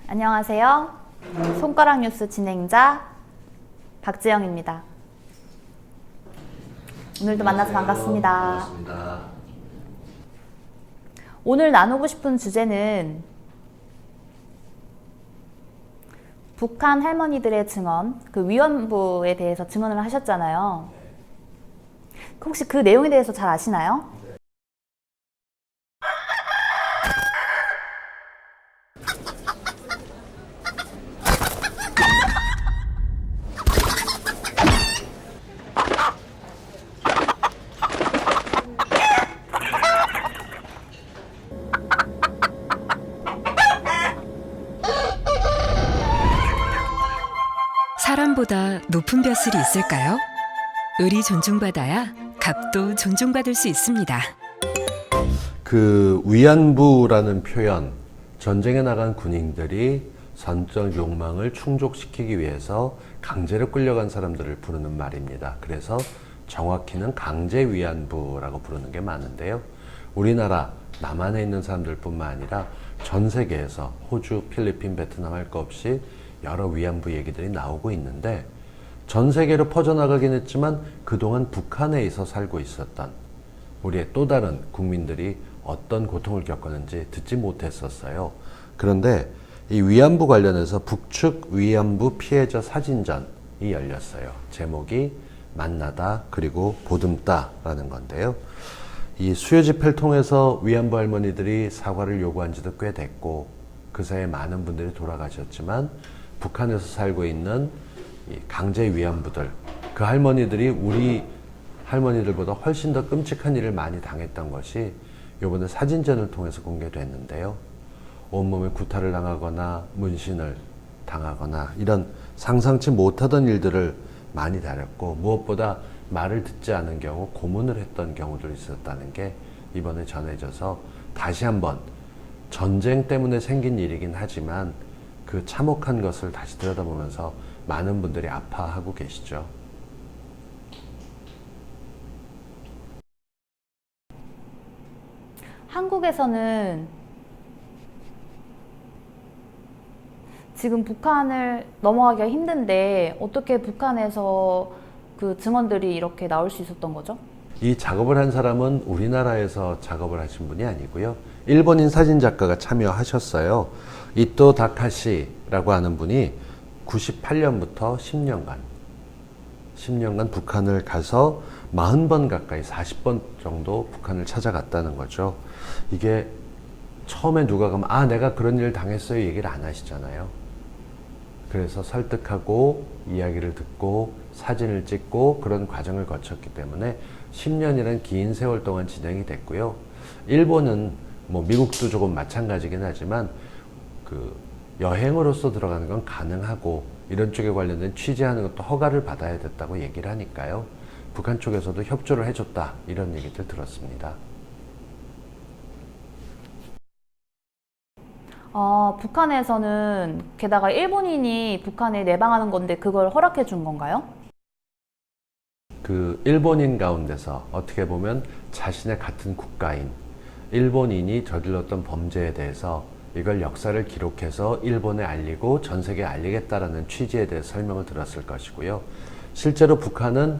안녕하세요. 손가락 뉴스 진행자 박지영입니다. 오늘도 만나서 반갑습니다. 반갑습니다. 오늘 나누고 싶은 주제는 북한 할머니들의 증언, 그 위안부에 대해서 증언을 하셨잖아요. 혹시 그 내용에 대해서 잘 아시나요? 사람보다 높은 벼슬이 있을까요? 을이 존중받아야 갑도 존중받을 수 있습니다. 그 위안부라는 표현, 전쟁에 나간 군인들이 선적 욕망을 충족시키기 위해서 강제로 끌려간 사람들을 부르는 말입니다. 그래서 정확히는 강제 위안부라고 부르는 게 많은데요. 우리나라 남한에 있는 사람들뿐만 아니라 전 세계에서 호주, 필리핀, 베트남 할 것 없이 여러 위안부 얘기들이 나오고 있는데, 전 세계로 퍼져나가긴 했지만 그동안 북한에서 살고 있었던 우리의 또 다른 국민들이 어떤 고통을 겪었는지 듣지 못했었어요. 그런데 이 위안부 관련해서 북측 위안부 피해자 사진전이 열렸어요. 제목이 만나다 그리고 보듬다라는 건데요. 이 수요 집회를 통해서 위안부 할머니들이 사과를 요구한 지도 꽤 됐고, 그 사이에 많은 분들이 돌아가셨지만 북한에서 살고 있는 이 강제 위안부들, 그 할머니들이 우리 할머니들보다 훨씬 더 끔찍한 일을 많이 당했던 것이 이번에 사진전을 통해서 공개됐는데요. 온몸에 구타를 당하거나 문신을 당하거나 이런 상상치 못하던 일들을 많이 다뤘고, 무엇보다 말을 듣지 않은 경우 고문을 했던 경우도 있었다는 게 이번에 전해져서 다시 한번 전쟁 때문에 생긴 일이긴 하지만 그 참혹한 것을 다시 들여다보면서 많은 분들이 아파하고 계시죠. 한국에서는 지금 북한을 넘어가기가 힘든데 어떻게 북한에서 그 증언들이 이렇게 나올 수 있었던 거죠? 이 작업을 한 사람은 우리나라에서 작업을 하신 분이 아니고요. 일본인 사진작가가 참여하셨어요. 이토 다카시라고 하는 분이 98년부터 10년간 북한을 가서 40번 가까이 40번 정도 북한을 찾아갔다는 거죠. 이게 처음에 누가 가면 내가 그런 일을 당했어요 얘기를 안 하시잖아요. 그래서 설득하고 이야기를 듣고 사진을 찍고 그런 과정을 거쳤기 때문에 10년이라는 긴 세월 동안 진행이 됐고요. 일본은 미국도 조금 마찬가지긴 하지만 그 여행으로서 들어가는 건 가능하고 이런 쪽에 관련된 취재하는 것도 허가를 받아야 됐다고 얘기를 하니까요. 북한 쪽에서도 협조를 해줬다 이런 얘기들 들었습니다. 북한에서는 게다가 일본인이 북한에 내방하는 건데 그걸 허락해 준 건가요? 그 일본인 가운데서 어떻게 보면 자신의 같은 국가인 일본인이 저질렀던 범죄에 대해서 이걸 역사를 기록해서 일본에 알리고 전 세계에 알리겠다라는 취지에 대해서 설명을 들었을 것이고요. 실제로 북한은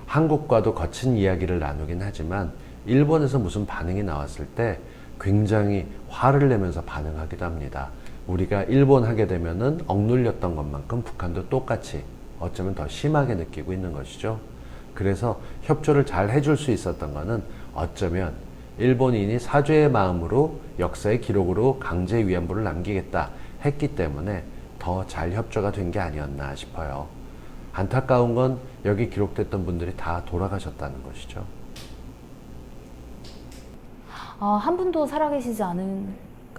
한국과도 거친 이야기를 나누긴 하지만 일본에서 무슨 반응이 나왔을 때 굉장히 화를 내면서 반응하기도 합니다. 우리가 일본 하게 되면은 억눌렸던 것만큼 북한도 똑같이 어쩌면 더 심하게 느끼고 있는 것이죠. 그래서 협조를 잘 해줄 수 있었던 것은 어쩌면 일본인이 사죄의 마음으로 역사의 기록으로 강제 위안부를 남기겠다 했기 때문에 더 잘 협조가 된 게 아니었나 싶어요. 안타까운 건 여기 기록됐던 분들이 다 돌아가셨다는 것이죠. 한 분도 살아계시지 않은...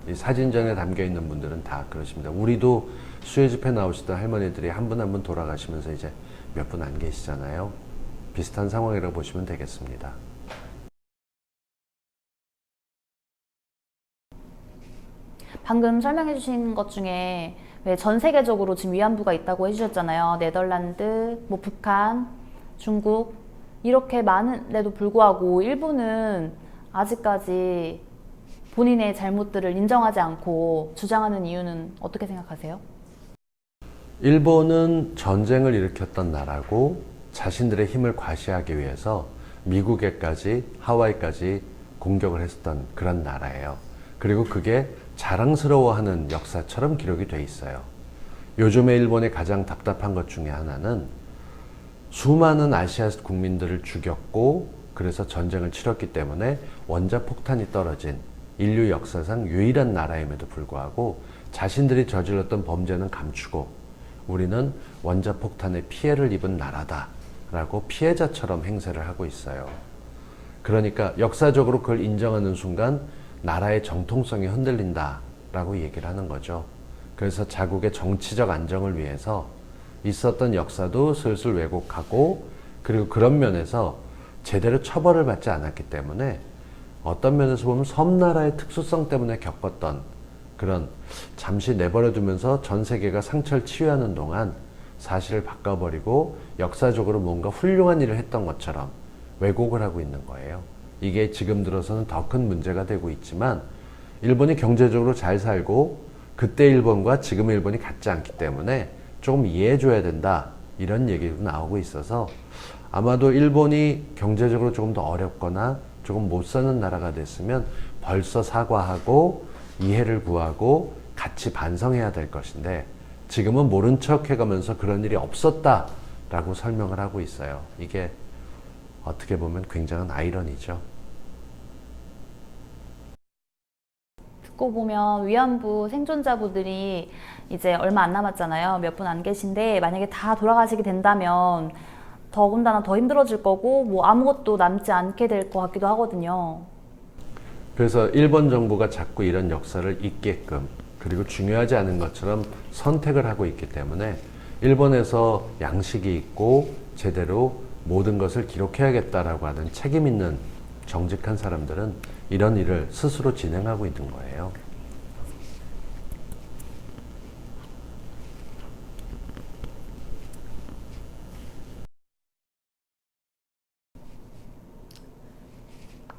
이 사진전에 담겨 있는 분들은 다 그러십니다. 우리도 수요 집회 나오시던 할머니들이 한 분 한 분 돌아가시면서 이제 몇 분 안 계시잖아요. 비슷한 상황이라고 보시면 되겠습니다. 방금 설명해 주신 것 중에 왜 전 세계적으로 지금 위안부가 있다고 해주셨잖아요. 네덜란드, 북한, 중국 이렇게 많은데도 불구하고 일본은 아직까지 본인의 잘못들을 인정하지 않고 주장하는 이유는 어떻게 생각하세요? 일본은 전쟁을 일으켰던 나라고 자신들의 힘을 과시하기 위해서 미국에까지 하와이까지 공격을 했었던 그런 나라예요. 그리고 그게 자랑스러워하는 역사처럼 기록이 돼 있어요. 요즘에 일본이 가장 답답한 것 중에 하나는 수많은 아시아 국민들을 죽였고 그래서 전쟁을 치렀기 때문에 원자폭탄이 떨어진 인류 역사상 유일한 나라임에도 불구하고 자신들이 저질렀던 범죄는 감추고 우리는 원자폭탄의 피해를 입은 나라다 라고 피해자처럼 행세를 하고 있어요. 그러니까 역사적으로 그걸 인정하는 순간 나라의 정통성이 흔들린다 라고 얘기를 하는 거죠. 그래서 자국의 정치적 안정을 위해서 있었던 역사도 슬슬 왜곡하고 그리고 그런 면에서 제대로 처벌을 받지 않았기 때문에 어떤 면에서 보면 섬나라의 특수성 때문에 겪었던 그런 잠시 내버려 두면서 전 세계가 상처를 치유하는 동안 사실을 바꿔버리고 역사적으로 뭔가 훌륭한 일을 했던 것처럼 왜곡을 하고 있는 거예요. 이게 지금 들어서는 더 큰 문제가 되고 있지만 일본이 경제적으로 잘 살고 그때 일본과 지금 일본이 같지 않기 때문에 조금 이해해줘야 된다 이런 얘기도 나오고 있어서 아마도 일본이 경제적으로 조금 더 어렵거나 조금 못 사는 나라가 됐으면 벌써 사과하고 이해를 구하고 같이 반성해야 될 것인데 지금은 모른 척 해가면서 그런 일이 없었다라고 설명을 하고 있어요. 이게 어떻게 보면 굉장한 아이러니죠. 듣고 보면 위안부 생존자분들이 이제 얼마 안 남았잖아요. 몇 분 안 계신데 만약에 다 돌아가시게 된다면 더군다나 더 힘들어질 거고 뭐 아무것도 남지 않게 될 것 같기도 하거든요. 그래서 일본 정부가 자꾸 이런 역사를 잊게끔 그리고 중요하지 않은 것처럼 선택을 하고 있기 때문에 일본에서 양식이 있고 제대로 모든 것을 기록해야겠다라고 하는 책임 있는 정직한 사람들은 이런 일을 스스로 진행하고 있는 거예요.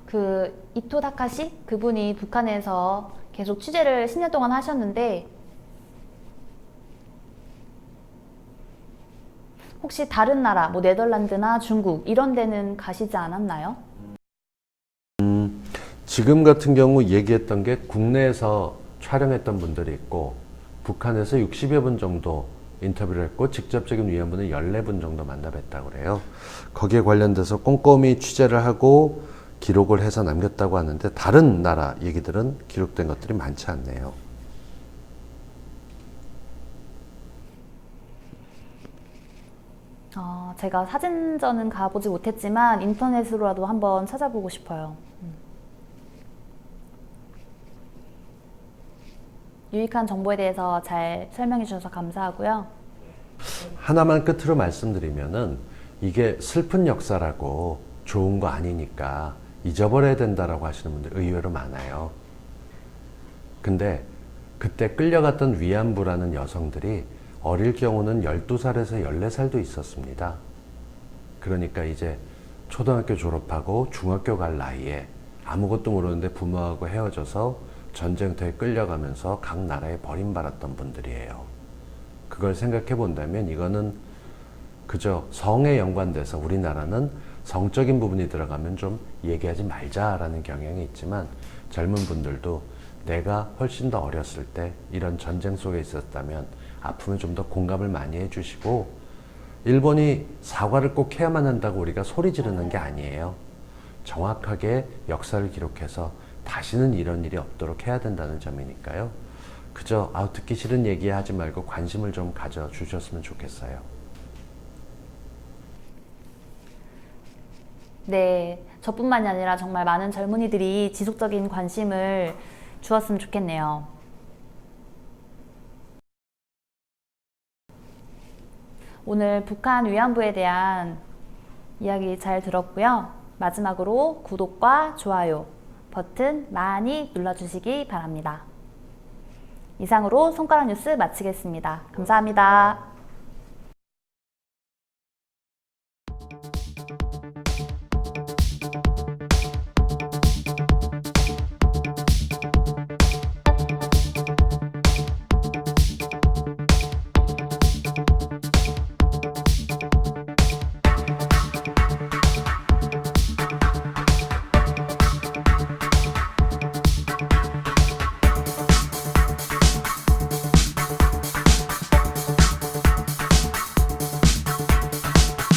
그 이토 타카시 그분이 북한에서 계속 취재를 10년 동안 하셨는데 혹시 다른 나라, 뭐 네덜란드나 중국 이런 데는 가시지 않았나요? 지금 같은 경우 얘기했던 게 국내에서 촬영했던 분들이 있고 북한에서 60여 분 정도 인터뷰를 했고 직접적인 위안부는 14분 정도 만나뵀다고 그래요. 거기에 관련돼서 꼼꼼히 취재를 하고 기록을 해서 남겼다고 하는데 다른 나라 얘기들은 기록된 것들이 많지 않네요. 제가 사진전은 가보지 못했지만 인터넷으로라도 한번 찾아보고 싶어요. 유익한 정보에 대해서 잘 설명해 주셔서 감사하고요. 하나만 끝으로 말씀드리면은 이게 슬픈 역사라고 좋은 거 아니니까 잊어버려야 된다라고 하시는 분들 의외로 많아요. 근데 그때 끌려갔던 위안부라는 여성들이 어릴 경우는 12살에서 14살도 있었습니다. 그러니까 이제 초등학교 졸업하고 중학교 갈 나이에 아무것도 모르는데 부모하고 헤어져서 전쟁터에 끌려가면서 각 나라에 버림받았던 분들이에요. 그걸 생각해 본다면 이거는 그저 성에 연관돼서 우리나라는 성적인 부분이 들어가면 좀 얘기하지 말자라는 경향이 있지만 젊은 분들도 내가 훨씬 더 어렸을 때 이런 전쟁 속에 있었다면 아프면 좀 더 공감을 많이 해주시고 일본이 사과를 꼭 해야만 한다고 우리가 소리 지르는 게 아니에요. 정확하게 역사를 기록해서 다시는 이런 일이 없도록 해야 된다는 점이니까요. 그저 듣기 싫은 얘기 하지 말고 관심을 좀 가져주셨으면 좋겠어요. 네, 저뿐만이 아니라 정말 많은 젊은이들이 지속적인 관심을 주었으면 좋겠네요. 오늘 북한 위안부에 대한 이야기 잘 들었고요. 마지막으로 구독과 좋아요 버튼 많이 눌러주시기 바랍니다. 이상으로 손가락 뉴스 마치겠습니다. 감사합니다.